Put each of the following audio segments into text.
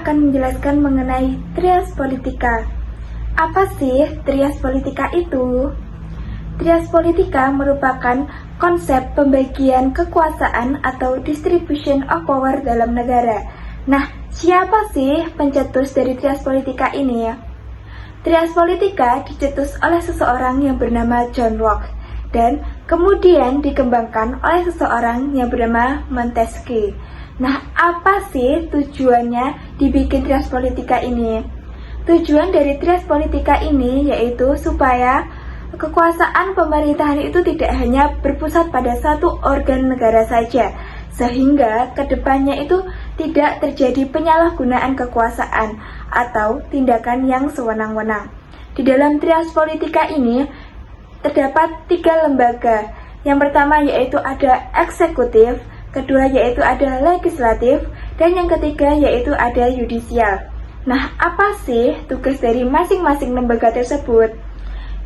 akan menjelaskan mengenai trias politika. Apa sih trias politika itu? Trias politika merupakan konsep pembagian kekuasaan atau distribution of power dalam negara. Nah, siapa sih pencetus dari trias politika ini? Trias politika dicetus oleh seseorang yang bernama John Locke dan kemudian dikembangkan oleh seseorang yang bernama Montesquieu. Nah, apa sih tujuannya dibikin trias politika ini? Tujuan dari trias politika ini yaitu supaya kekuasaan pemerintahan itu tidak hanya berpusat pada satu organ negara saja, sehingga kedepannya itu tidak terjadi penyalahgunaan kekuasaan atau tindakan yang sewenang-wenang. Di dalam trias politika ini terdapat 3 lembaga. Yang pertama yaitu ada eksekutif, kedua yaitu ada legislatif, dan yang ketiga yaitu ada yudisial. Nah, apa sih tugas dari masing-masing lembaga tersebut?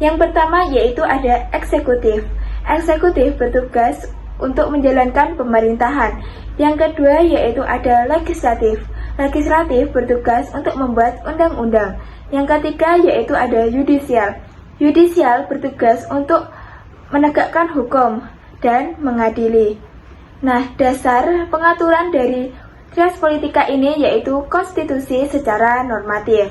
Yang pertama yaitu ada eksekutif. Eksekutif bertugas untuk menjalankan pemerintahan. Yang kedua yaitu ada legislatif. Legislatif bertugas untuk membuat undang-undang. Yang ketiga yaitu ada yudisial. Yudisial bertugas untuk menegakkan hukum dan mengadili. Nah, dasar pengaturan dari trias politika ini yaitu konstitusi secara normatif.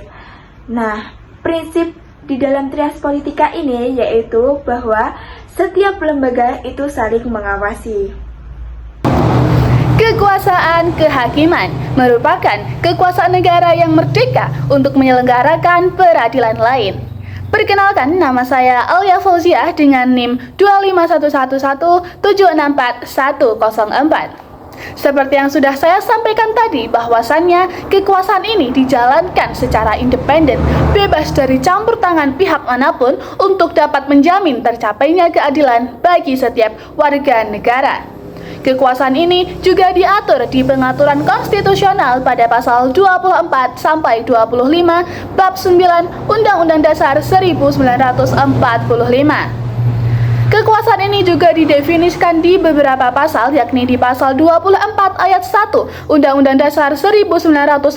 Nah, prinsip di dalam trias politika ini yaitu bahwa setiap lembaga itu saling mengawasi. Kekuasaan kehakiman merupakan kekuasaan negara yang merdeka untuk menyelenggarakan peradilan lain. Perkenalkan, nama saya Alia Fauziah dengan NIM 25111764104. Seperti yang sudah saya sampaikan tadi, bahwasannya kekuasaan ini dijalankan secara independen, bebas dari campur tangan pihak manapun untuk dapat menjamin tercapainya keadilan bagi setiap warga negara. Kekuasaan ini juga diatur di pengaturan konstitusional pada pasal 24 sampai 25 bab 9 Undang-Undang Dasar 1945. Kekuasaan ini juga didefinisikan di beberapa pasal, yakni di pasal 24 ayat 1 Undang-Undang Dasar 1945,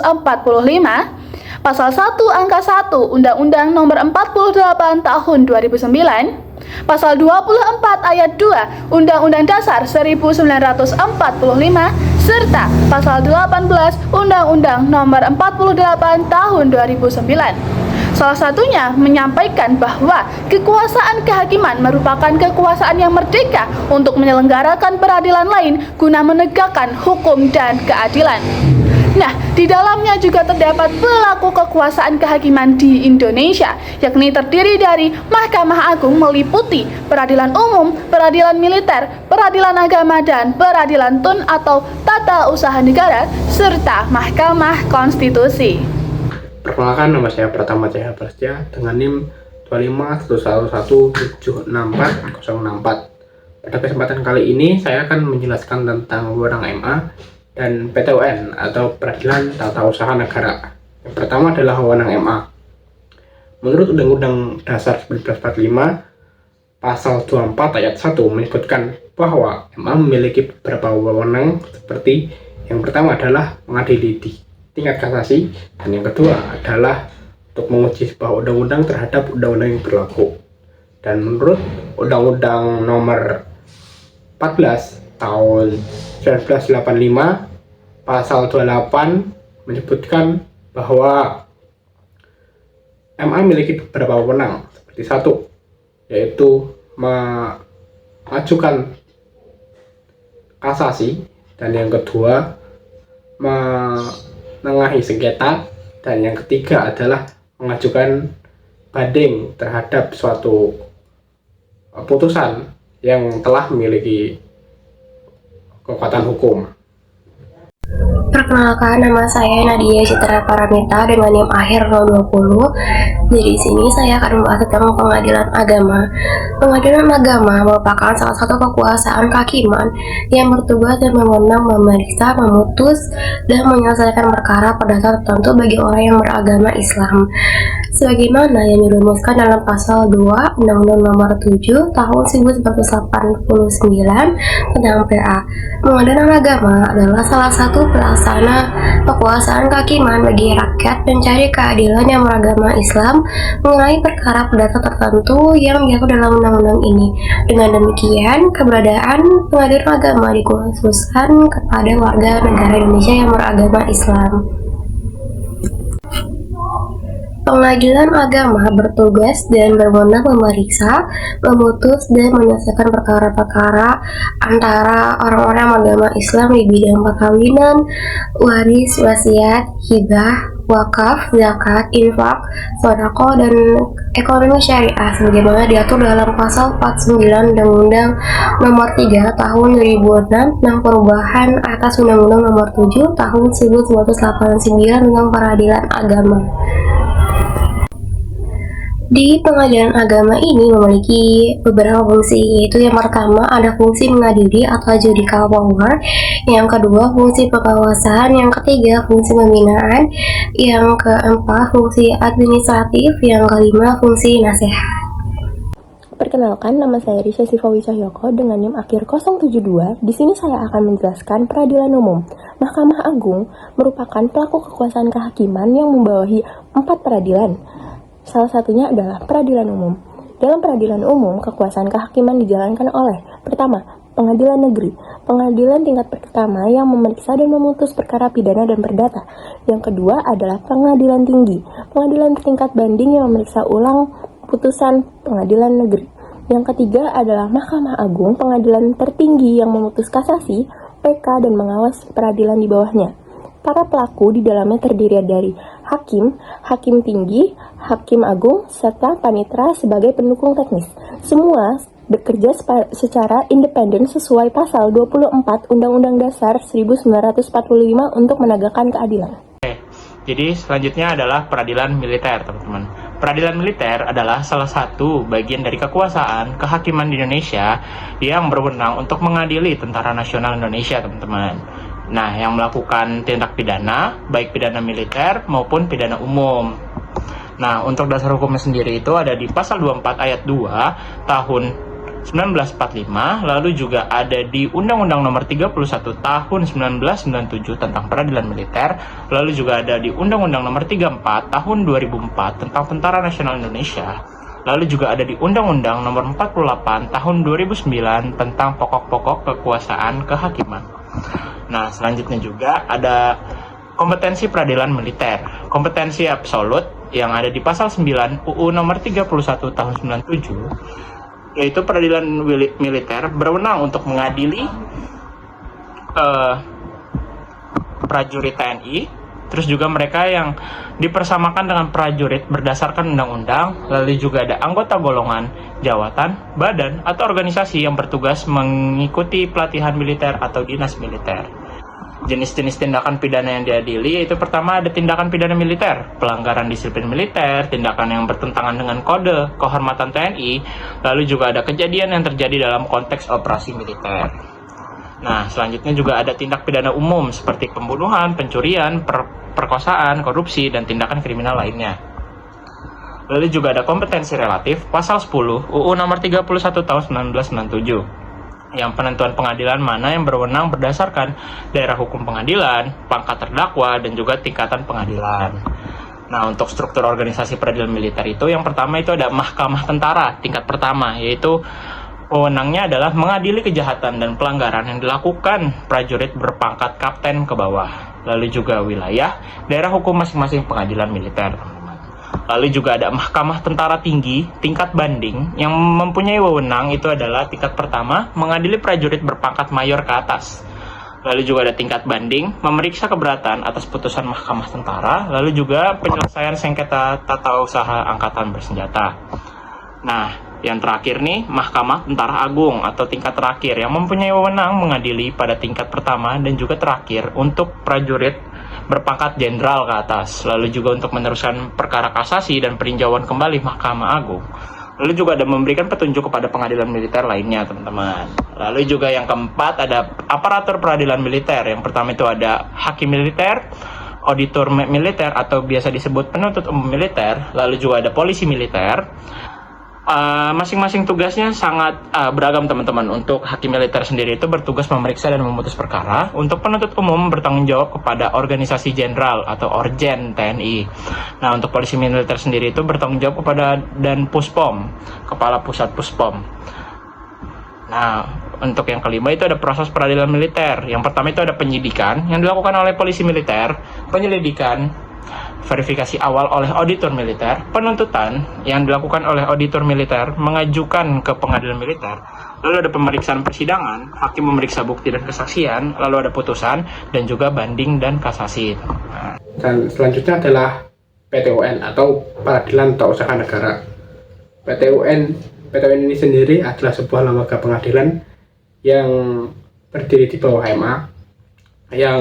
pasal 1 angka 1 Undang-Undang Nomor 48 Tahun 2009, pasal 24 ayat 2 Undang-Undang Dasar 1945, serta pasal 18 Undang-Undang Nomor 48 Tahun 2009. Salah satunya menyampaikan bahwa kekuasaan kehakiman merupakan kekuasaan yang merdeka untuk menyelenggarakan peradilan lain guna menegakkan hukum dan keadilan. Nah, di dalamnya juga terdapat pelaku kekuasaan kehakiman di Indonesia, yakni terdiri dari Mahkamah Agung meliputi peradilan umum, peradilan militer, peradilan agama, dan peradilan tun atau tata usaha negara, serta Mahkamah Konstitusi. Perkenalkan, nama saya Pratama Cahya Prasetya dengan NIM 25111176404. Pada kesempatan kali ini saya akan menjelaskan tentang wewenang MA dan PTUN atau Peradilan Tata Usaha Negara. Yang pertama adalah wewenang MA. Menurut Undang-Undang Dasar 1945 pasal 24 ayat 1 menyebutkan bahwa MA memiliki beberapa wewenang, seperti yang pertama adalah mengadili di tingkat kasasi, dan yang kedua adalah untuk menguji sebuah undang-undang terhadap undang-undang yang berlaku. Dan menurut Undang-Undang Nomor 14 Tahun 1985 pasal 28 menyebutkan bahwa MA memiliki beberapa wewenang, seperti satu, yaitu mengajukan kasasi, dan yang kedua menengahi sengketa, dan yang ketiga adalah mengajukan banding terhadap suatu putusan yang telah memiliki kekuatan hukum. Perkenalkan, nama saya Nadia Citra Paramita dengan NIM akhir 020. Jadi di sini saya akan membahas tentang pengadilan agama. Pengadilan agama merupakan salah satu kekuasaan kehakiman yang bertugas dan mewenang memeriksa, memutus, dan menyelesaikan perkara perdata tertentu bagi orang yang beragama Islam, sebagaimana yang dirumuskan dalam pasal 2 Undang-Undang Nomor 7 Tahun 1989 tentang PA. Pengadilan agama adalah salah satu pelaksanaan pidana kekuasaan kehakiman bagi rakyat mencari keadilan yang beragama Islam mengenai perkara perdata tertentu yang diatur dalam undang-undang ini. Dengan demikian, keberadaan pengadilan agama dikhususkan kepada warga negara Indonesia yang beragama Islam. Pengadilan agama bertugas dan berwenang memeriksa, memutus, dan menyelesaikan perkara-perkara antara orang-orang agama Islam di bidang perkawinan, waris, wasiat, hibah, wakaf, zakat, infak, sedekah, dan ekonomi syariah sebagaimana diatur dalam pasal 49 Undang-Undang Nomor 3 Tahun 2006 tentang perubahan atas Undang-Undang Nomor 7 Tahun 1989 tentang peradilan agama. Di pengadilan agama ini memiliki beberapa fungsi, yaitu yang pertama ada fungsi mengadili atau judicial power, yang kedua fungsi pengawasan, yang ketiga fungsi pembinaan, yang keempat fungsi administratif, yang kelima fungsi nasihat. Perkenalkan, nama saya Risha Sifawi Cahyoko dengan NIM akhir 072. Di sini saya akan menjelaskan peradilan umum. Mahkamah Agung merupakan pelaku kekuasaan kehakiman yang membawahi 4 peradilan. Salah satunya adalah peradilan umum. Dalam peradilan umum, kekuasaan kehakiman dijalankan oleh pertama, pengadilan negeri, pengadilan tingkat pertama yang memeriksa dan memutus perkara pidana dan perdata. Yang kedua adalah pengadilan tinggi, pengadilan tingkat banding yang memeriksa ulang putusan pengadilan negeri. Yang ketiga adalah Mahkamah Agung, pengadilan tertinggi yang memutus kasasi, PK, dan mengawas peradilan di bawahnya. Para pelaku di dalamnya terdiri dari hakim, hakim tinggi, hakim agung, serta panitera sebagai pendukung teknis. Semua bekerja secara independen sesuai pasal 24 Undang-Undang Dasar 1945 untuk menegakkan keadilan. Jadi selanjutnya adalah peradilan militer, teman-teman. Peradilan militer adalah salah satu bagian dari kekuasaan kehakiman di Indonesia yang berwenang untuk mengadili tentara nasional Indonesia, teman-teman. Nah, yang melakukan tindak pidana, baik pidana militer maupun pidana umum. Nah, untuk dasar hukumnya sendiri itu ada di pasal 24 ayat 2 tahun 1945, lalu juga ada di Undang-Undang Nomor 31 tahun 1997 tentang peradilan militer, lalu juga ada di Undang-Undang Nomor 34 tahun 2004 tentang Tentara Nasional Indonesia, lalu juga ada di Undang-Undang Nomor 48 tahun 2009 tentang pokok-pokok kekuasaan kehakiman. Nah, selanjutnya juga ada kompetensi peradilan militer, kompetensi absolut yang ada di pasal 9 UU Nomor 31 tahun 97, yaitu peradilan militer berwenang untuk mengadili prajurit TNI, terus juga mereka yang dipersamakan dengan prajurit berdasarkan undang-undang, lalu juga ada anggota golongan, jawatan, badan, atau organisasi yang bertugas mengikuti pelatihan militer atau dinas militer. Jenis-jenis tindakan pidana yang diadili yaitu pertama ada tindakan pidana militer, pelanggaran disiplin militer, tindakan yang bertentangan dengan kode kehormatan TNI, lalu juga ada kejadian yang terjadi dalam konteks operasi militer. Nah, selanjutnya juga ada tindak pidana umum seperti pembunuhan, pencurian, perkosaan, korupsi, dan tindakan kriminal lainnya. Lalu juga ada kompetensi relatif, pasal 10 UU Nomor 31 tahun 1997. Yang penentuan pengadilan mana yang berwenang berdasarkan daerah hukum pengadilan, pangkat terdakwa, dan juga tingkatan pengadilan. Nah, untuk struktur organisasi peradilan militer itu, yang pertama itu ada Mahkamah Tentara tingkat pertama, yaitu wewenangnya adalah mengadili kejahatan dan pelanggaran yang dilakukan prajurit berpangkat kapten ke bawah. Lalu juga wilayah, daerah hukum masing-masing pengadilan militer. Lalu juga ada Mahkamah Tentara Tinggi tingkat banding yang mempunyai wewenang itu adalah tingkat pertama mengadili prajurit berpangkat mayor ke atas. Lalu juga ada tingkat banding memeriksa keberatan atas putusan Mahkamah Tentara, lalu juga penyelesaian sengketa tata usaha angkatan bersenjata. Nah, yang terakhir nih Mahkamah Tentara Agung atau tingkat terakhir yang mempunyai wewenang mengadili pada tingkat pertama dan juga terakhir untuk prajurit berpangkat jenderal ke atas, lalu juga untuk meneruskan perkara kasasi dan peninjauan kembali Mahkamah Agung. Lalu juga ada memberikan petunjuk kepada pengadilan militer lainnya, teman-teman. Lalu juga yang keempat ada aparatur peradilan militer. Yang pertama itu ada hakim militer, auditor militer atau biasa disebut penuntut umum militer, lalu juga ada polisi militer, Masing-masing tugasnya sangat beragam teman-teman. Untuk hakim militer sendiri itu bertugas memeriksa dan memutus perkara. Untuk penuntut umum bertanggung jawab kepada organisasi jenderal atau Orjen TNI. Nah, untuk polisi militer sendiri itu bertanggung jawab kepada Dan Puspom, Kepala Pusat Puspom. Nah, untuk yang kelima itu ada proses peradilan militer. Yang pertama itu ada penyidikan yang dilakukan oleh polisi militer, penyelidikan, verifikasi awal oleh auditor militer, penuntutan yang dilakukan oleh auditor militer mengajukan ke pengadilan militer, lalu ada pemeriksaan persidangan, hakim memeriksa bukti dan kesaksian, lalu ada putusan, dan juga banding dan kasasi. Dan selanjutnya adalah PTUN atau Peradilan Tata Usaha Negara. PTUN ini sendiri adalah sebuah lembaga pengadilan yang berdiri di bawah MA yang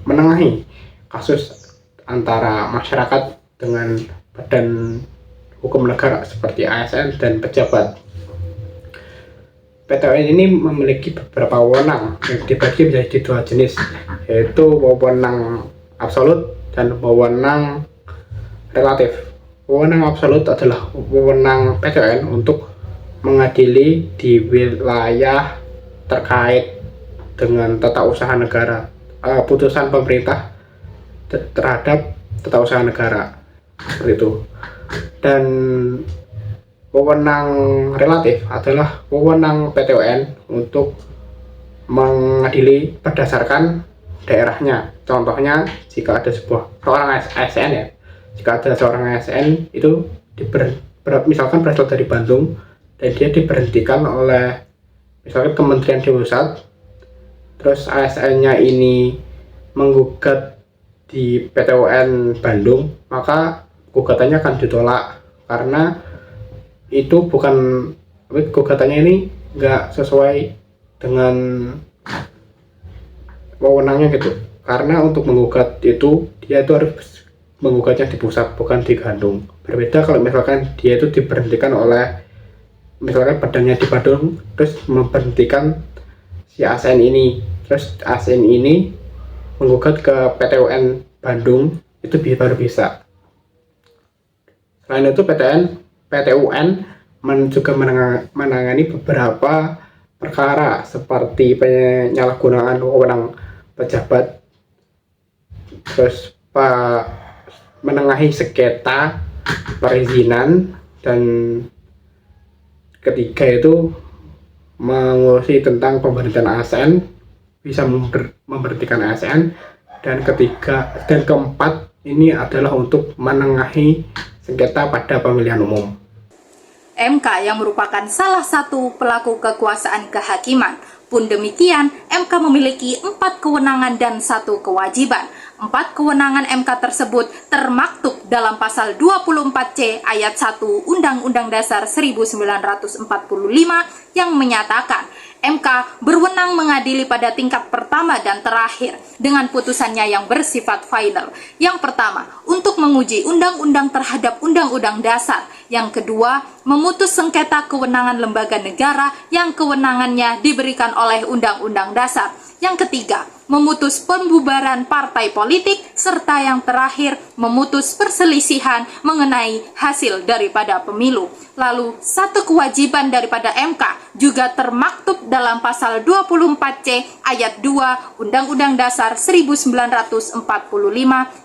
menengahi kasus antara masyarakat dengan badan hukum negara seperti ASN dan pejabat. PTUN ini memiliki beberapa wewenang yang dibagi menjadi dua jenis, yaitu wewenang absolut dan wewenang relatif. Wewenang absolut adalah wewenang PTUN untuk mengadili di wilayah terkait dengan tata usaha negara, putusan pemerintah terhadap tata usaha negara, seperti itu. Dan wewenang relatif adalah wewenang PTUN untuk mengadili berdasarkan daerahnya. Contohnya, jika ada seorang ASN ya, jika ada seorang ASN itu misalkan berasal dari Bandung dan dia diberhentikan oleh misalkan Kementerian di pusat, terus ASN-nya ini menggugat di PTUN Bandung, maka gugatannya akan ditolak karena itu gugatannya ini nggak sesuai dengan wewenangnya gitu. Karena untuk menggugat itu dia itu harus menggugatnya di pusat, bukan di Bandung. Berbeda kalau misalkan dia itu diberhentikan oleh misalkan badannya di Bandung, terus memberhentikan si ASN ini, terus ASN ini menggugat ke PTUN Bandung, itu baru bisa. Selain itu PTUN juga menangani beberapa perkara seperti penyalahgunaan wewenang pejabat, terus menengahi sengketa perizinan, dan ketiga itu mengurusi tentang pemberhentian ASN, bisa memberhentikan ASN, dan keempat ini adalah untuk menengahi sengketa pada pemilihan umum. MK yang merupakan salah satu pelaku kekuasaan kehakiman. Pun demikian, MK memiliki 4 kewenangan dan 1 kewajiban. 4 kewenangan MK tersebut termaktub dalam pasal 24C ayat 1 Undang-Undang Dasar 1945 yang menyatakan MK berwenang mengadili pada tingkat pertama dan terakhir dengan putusannya yang bersifat final. Yang pertama, untuk menguji undang-undang terhadap undang-undang dasar. Yang kedua, memutus sengketa kewenangan lembaga negara yang kewenangannya diberikan oleh undang-undang dasar. Yang ketiga, memutus pembubaran partai politik, serta yang terakhir, memutus perselisihan mengenai hasil daripada pemilu. Lalu, 1 kewajiban daripada MK juga termaktub dalam pasal 24C ayat 2 Undang-Undang Dasar 1945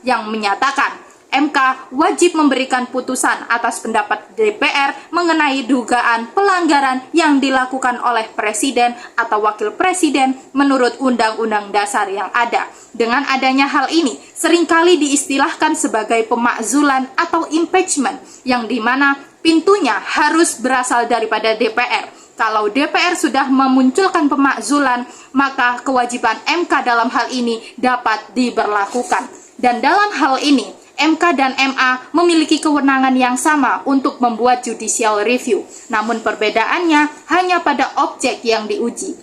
yang menyatakan MK wajib memberikan putusan atas pendapat DPR mengenai dugaan pelanggaran yang dilakukan oleh Presiden atau Wakil Presiden menurut Undang-Undang Dasar yang ada. Dengan adanya hal ini, seringkali diistilahkan sebagai pemakzulan atau impeachment, yang dimana pintunya harus berasal daripada DPR. Kalau DPR sudah memunculkan pemakzulan, maka kewajiban MK dalam hal ini dapat diberlakukan. Dan dalam hal ini, MK dan MA memiliki kewenangan yang sama untuk membuat judicial review, namun perbedaannya hanya pada objek yang diuji.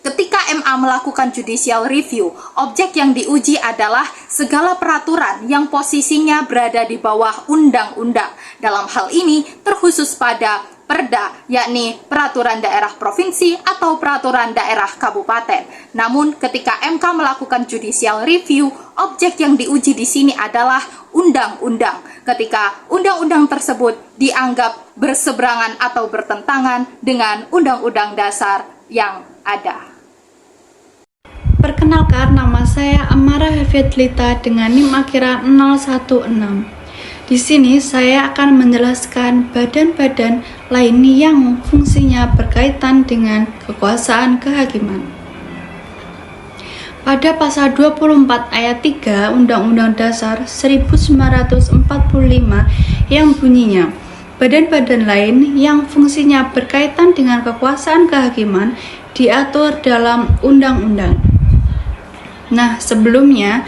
ketika MA melakukan judicial review, objek yang diuji adalah segala peraturan yang posisinya berada di bawah undang-undang. Dalam hal ini terkhusus pada Perda, yakni peraturan daerah provinsi atau peraturan daerah kabupaten. Namun ketika MK melakukan judicial review, objek yang diuji di sini adalah undang-undang. Ketika undang-undang tersebut dianggap berseberangan atau bertentangan dengan undang-undang dasar yang ada. Perkenalkan, nama saya Amara Hefetlita dengan NIM akhiran 016. Di sini saya akan menjelaskan badan-badan lain yang fungsinya berkaitan dengan kekuasaan kehakiman. Pada pasal 24 ayat 3 Undang-Undang Dasar 1945 yang bunyinya, badan-badan lain yang fungsinya berkaitan dengan kekuasaan kehakiman diatur dalam undang-undang. Nah, sebelumnya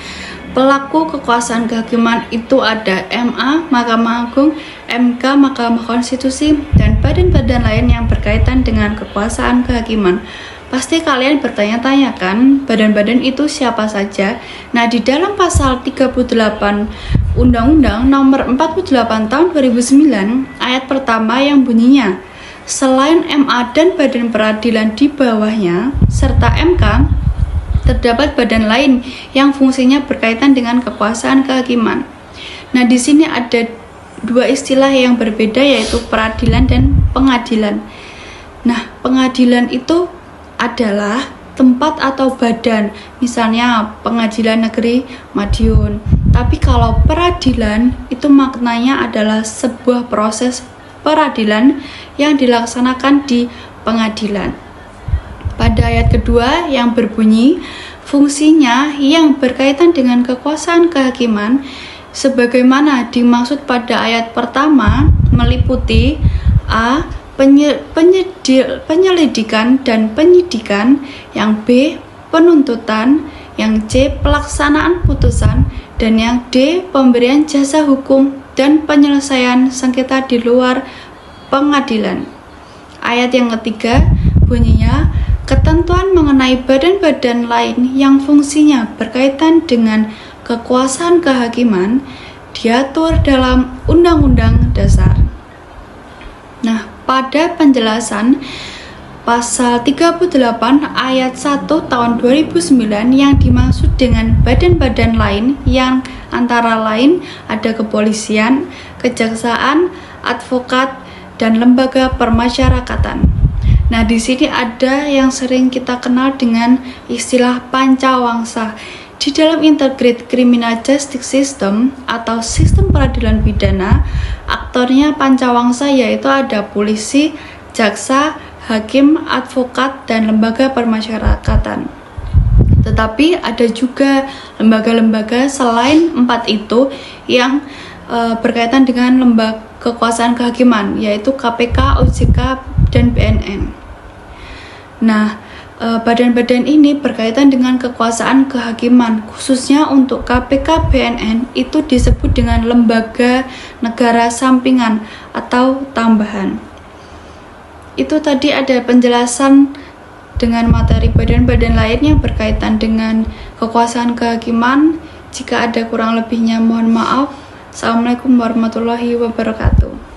pelaku kekuasaan kehakiman itu ada MA, Mahkamah Agung, MK, Mahkamah Konstitusi, dan badan-badan lain yang berkaitan dengan kekuasaan kehakiman. Pasti kalian bertanya-tanya kan, badan-badan itu siapa saja? Nah, di dalam pasal 38 Undang-Undang Nomor 48 Tahun 2009, ayat pertama yang bunyinya, selain MA dan badan peradilan di bawahnya, serta MK, terdapat badan lain yang fungsinya berkaitan dengan kekuasaan kehakiman. Nah, di sini ada dua istilah yang berbeda, yaitu peradilan dan pengadilan. Nah, pengadilan itu adalah tempat atau badan, misalnya Pengadilan Negeri Madiun. Tapi kalau peradilan itu maknanya adalah sebuah proses peradilan yang dilaksanakan di pengadilan. Pada ayat kedua yang berbunyi, fungsinya yang berkaitan dengan kekuasaan kehakiman sebagaimana dimaksud pada ayat pertama meliputi A. Penyelidikan dan penyidikan, yang B. Penuntutan, yang C. Pelaksanaan putusan, dan yang D. Pemberian jasa hukum dan penyelesaian sengketa di luar pengadilan. Ayat yang ketiga bunyinya, ketentuan mengenai badan-badan lain yang fungsinya berkaitan dengan kekuasaan kehakiman diatur dalam Undang-Undang Dasar. Nah, pada penjelasan pasal 38 ayat 1 tahun 2009 yang dimaksud dengan badan-badan lain yang antara lain ada kepolisian, kejaksaan, advokat, dan lembaga permasyarakatan. Nah, di sini ada yang sering kita kenal dengan istilah pancawangsa. Di dalam Integrated Criminal Justice System atau sistem peradilan pidana, aktornya pancawangsa yaitu ada polisi, jaksa, hakim, advokat, dan lembaga permasyarakatan. Tetapi ada juga lembaga-lembaga selain empat itu yang berkaitan dengan lembaga kekuasaan kehakiman, yaitu KPK, OJK, dan BNN. Nah, badan-badan ini berkaitan dengan kekuasaan kehakiman, khususnya untuk KPK, BNN itu disebut dengan lembaga negara sampingan atau tambahan. Itu tadi ada penjelasan dengan materi badan-badan lain yang berkaitan dengan kekuasaan kehakiman. Jika ada kurang lebihnya mohon maaf. Assalamualaikum warahmatullahi wabarakatuh.